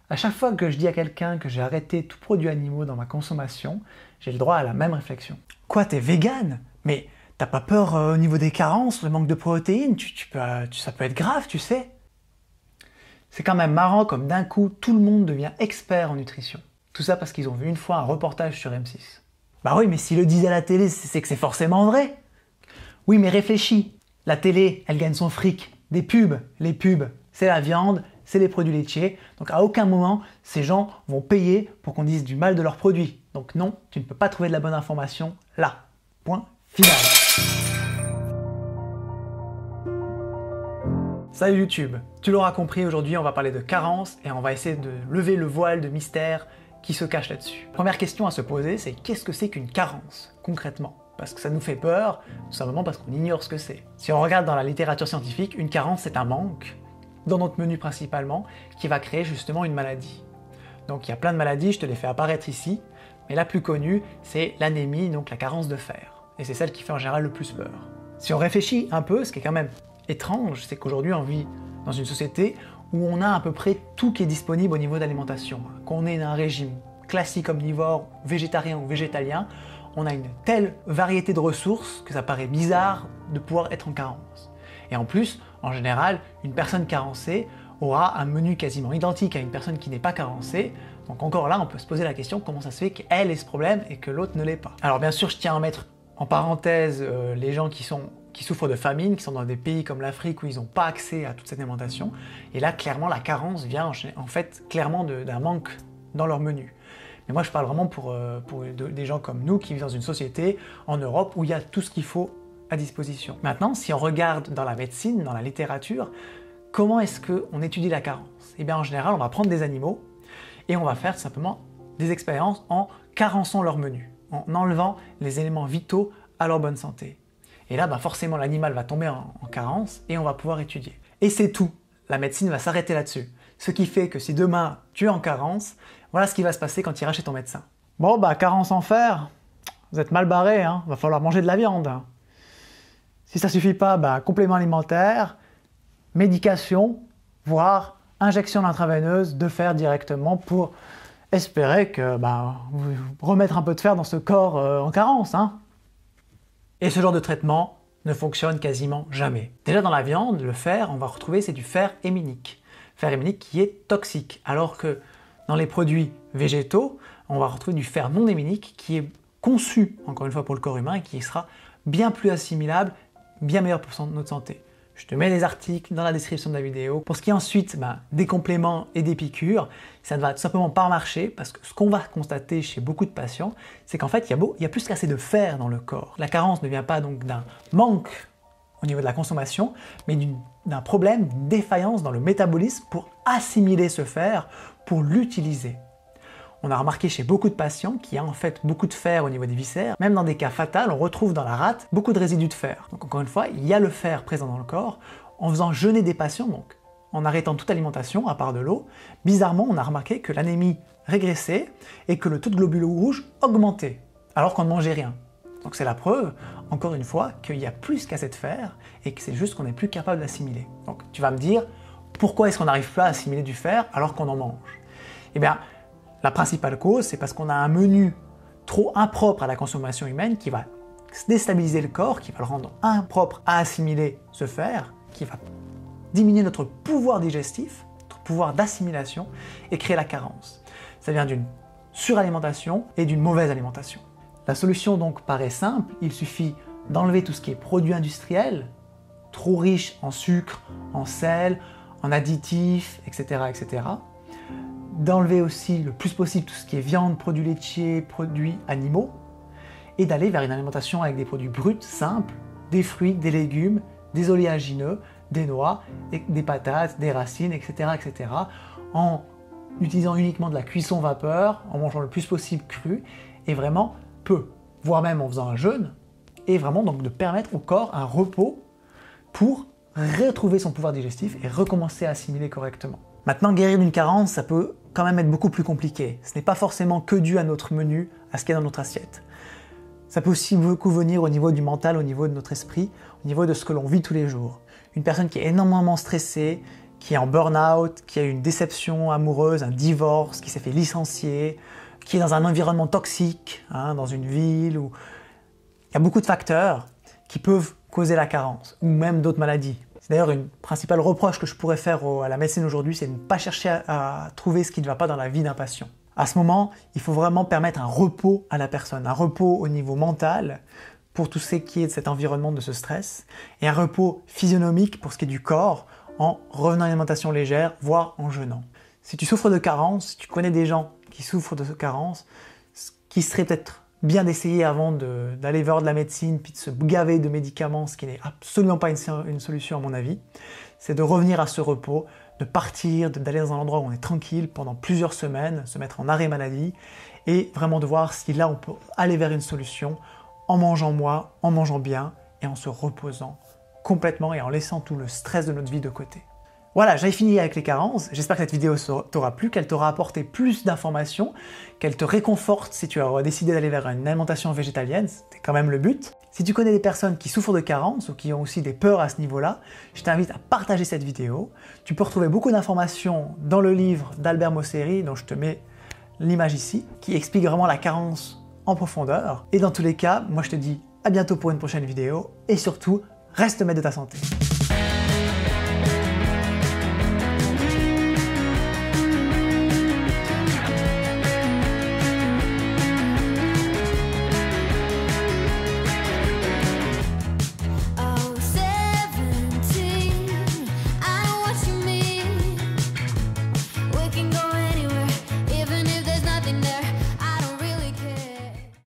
À chaque fois que je dis à quelqu'un que j'ai arrêté tout produit animaux dans ma consommation, j'ai le droit à la même réflexion. Quoi, t'es vegan? Mais t'as pas peur au niveau des carences, le manque de protéines? Ça peut être grave, tu sais. C'est quand même marrant comme d'un coup tout le monde devient expert en nutrition. Tout ça parce qu'ils ont vu une fois un reportage sur M6. Bah oui, mais s'ils le disent à la télé, c'est que c'est forcément vrai. Oui, mais réfléchis. La télé, elle gagne son fric. Des pubs. Les pubs, c'est la viande, c'est les produits laitiers. Donc à aucun moment, ces gens vont payer pour qu'on dise du mal de leurs produits. Donc non, tu ne peux pas trouver de la bonne information là. Point final. Salut YouTube. Tu l'auras compris, aujourd'hui on va parler de carence et on va essayer de lever le voile de mystère qui se cache là-dessus. Première question à se poser, c'est qu'est-ce que c'est qu'une carence, concrètement? Parce que ça nous fait peur, tout simplement parce qu'on ignore ce que c'est. Si on regarde dans la littérature scientifique, une carence c'est un manque, dans notre menu principalement, qui va créer justement une maladie. Donc il y a plein de maladies, je te les fais apparaître ici, mais la plus connue c'est l'anémie, donc la carence de fer. Et c'est celle qui fait en général le plus peur. Si on réfléchit un peu, ce qui est quand même étrange, c'est qu'aujourd'hui on vit dans une société où on a à peu près tout qui est disponible au niveau d'alimentation. Qu'on ait un régime classique omnivore, végétarien ou végétalien, on a une telle variété de ressources que ça paraît bizarre de pouvoir être en carence. Et en plus, en général, une personne carencée aura un menu quasiment identique à une personne qui n'est pas carencée. Donc encore là, on peut se poser la question comment ça se fait qu'elle ait ce problème et que l'autre ne l'ait pas. Alors bien sûr, je tiens à mettre en parenthèse les gens qui souffrent de famine, qui sont dans des pays comme l'Afrique où ils n'ont pas accès à toute cette alimentation. Et là, clairement, la carence vient en fait clairement d'un manque dans leur menu. Mais moi, je parle vraiment pour des gens comme nous qui vivent dans une société en Europe où il y a tout ce qu'il faut à disposition. Maintenant, si on regarde dans la médecine, dans la littérature, comment est-ce qu'on étudie la carence? Eh bien, en général, on va prendre des animaux et on va faire simplement des expériences en carençant leur menu, en enlevant les éléments vitaux à leur bonne santé. Et là, forcément, l'animal va tomber en carence et on va pouvoir étudier. Et c'est tout. La médecine va s'arrêter là-dessus. Ce qui fait que si demain tu es en carence, voilà ce qui va se passer quand tu iras chez ton médecin. Bon, carence en fer, vous êtes mal barré, hein, va falloir manger de la viande. Si ça suffit pas, complément alimentaire, médication, voire injection intraveineuse de fer directement pour espérer que remettre un peu de fer dans ce corps en carence. Hein. Et ce genre de traitement ne fonctionne quasiment jamais. Déjà dans la viande, le fer, on va retrouver c'est du fer héminique. Fer héminique qui est toxique, alors que dans les produits végétaux, on va retrouver du fer non héminique qui est conçu, encore une fois, pour le corps humain et qui sera bien plus assimilable, bien meilleur pour notre santé. Je te mets les articles dans la description de la vidéo. Pour ce qui est ensuite des compléments et des piqûres, ça ne va tout simplement pas marcher parce que ce qu'on va constater chez beaucoup de patients, c'est qu'en fait, il y a plus qu'assez de fer dans le corps. La carence ne vient pas donc d'un manque au niveau de la consommation, mais d'un problème, d'une défaillance dans le métabolisme pour assimiler ce fer, pour l'utiliser. On a remarqué chez beaucoup de patients qu'il y a en fait beaucoup de fer au niveau des viscères. Même dans des cas fatals, on retrouve dans la rate beaucoup de résidus de fer. Donc encore une fois, il y a le fer présent dans le corps. En faisant jeûner des patients, donc en arrêtant toute alimentation à part de l'eau, bizarrement, on a remarqué que l'anémie régressait et que le taux de globules rouges augmentait, alors qu'on ne mangeait rien. Donc c'est la preuve, encore une fois, qu'il y a plus qu'assez de fer et que c'est juste qu'on n'est plus capable d'assimiler. Donc tu vas me dire, pourquoi est-ce qu'on n'arrive pas à assimiler du fer alors qu'on en mange? Eh bien, la principale cause, c'est parce qu'on a un menu trop impropre à la consommation humaine qui va déstabiliser le corps, qui va le rendre impropre à assimiler ce fer, qui va diminuer notre pouvoir digestif, notre pouvoir d'assimilation et créer la carence. Ça vient d'une suralimentation et d'une mauvaise alimentation. La solution donc paraît simple, il suffit d'enlever tout ce qui est produit industriel, trop riche en sucre, en sel, en additifs, etc., etc., d'enlever aussi le plus possible tout ce qui est viande, produits laitiers, produits animaux, et d'aller vers une alimentation avec des produits bruts, simples, des fruits, des légumes, des oléagineux, des noix, des patates, des racines, etc., etc., en utilisant uniquement de la cuisson vapeur, en mangeant le plus possible cru, et vraiment peu, voire même en faisant un jeûne, et vraiment donc de permettre au corps un repos pour retrouver son pouvoir digestif et recommencer à assimiler correctement. Maintenant, guérir d'une carence, ça peut quand même être beaucoup plus compliqué. Ce n'est pas forcément que dû à notre menu, à ce qu'il y a dans notre assiette. Ça peut aussi beaucoup venir au niveau du mental, au niveau de notre esprit, au niveau de ce que l'on vit tous les jours. Une personne qui est énormément stressée, qui est en burn-out, qui a eu une déception amoureuse, un divorce, qui s'est fait licencier, qui est dans un environnement toxique, dans une ville où il y a beaucoup de facteurs qui peuvent causer la carence, ou même d'autres maladies. C'est d'ailleurs une principale reproche que je pourrais faire à la médecine aujourd'hui, c'est de ne pas chercher à trouver ce qui ne va pas dans la vie d'un patient. À ce moment, il faut vraiment permettre un repos à la personne, un repos au niveau mental pour tout ce qui est de cet environnement de ce stress, et un repos physionomique pour ce qui est du corps, en revenant à une alimentation légère, voire en jeûnant. Si tu souffres de carence, si tu connais des gens qui souffrent de carence, ce qui serait peut-être bien d'essayer avant d'aller vers de la médecine puis de se gaver de médicaments, ce qui n'est absolument pas une solution à mon avis, c'est de revenir à ce repos, de partir, d'aller dans un endroit où on est tranquille pendant plusieurs semaines, se mettre en arrêt maladie et vraiment de voir si là on peut aller vers une solution en mangeant moins, en mangeant bien et en se reposant complètement et en laissant tout le stress de notre vie de côté. Voilà, j'ai fini avec les carences. J'espère que cette vidéo t'aura plu, qu'elle t'aura apporté plus d'informations, qu'elle te réconforte si tu as décidé d'aller vers une alimentation végétalienne, c'était quand même le but. Si tu connais des personnes qui souffrent de carences ou qui ont aussi des peurs à ce niveau-là, je t'invite à partager cette vidéo. Tu peux retrouver beaucoup d'informations dans le livre d'Albert Mosseri, dont je te mets l'image ici, qui explique vraiment la carence en profondeur. Et dans tous les cas, moi je te dis à bientôt pour une prochaine vidéo et surtout, reste maître de ta santé.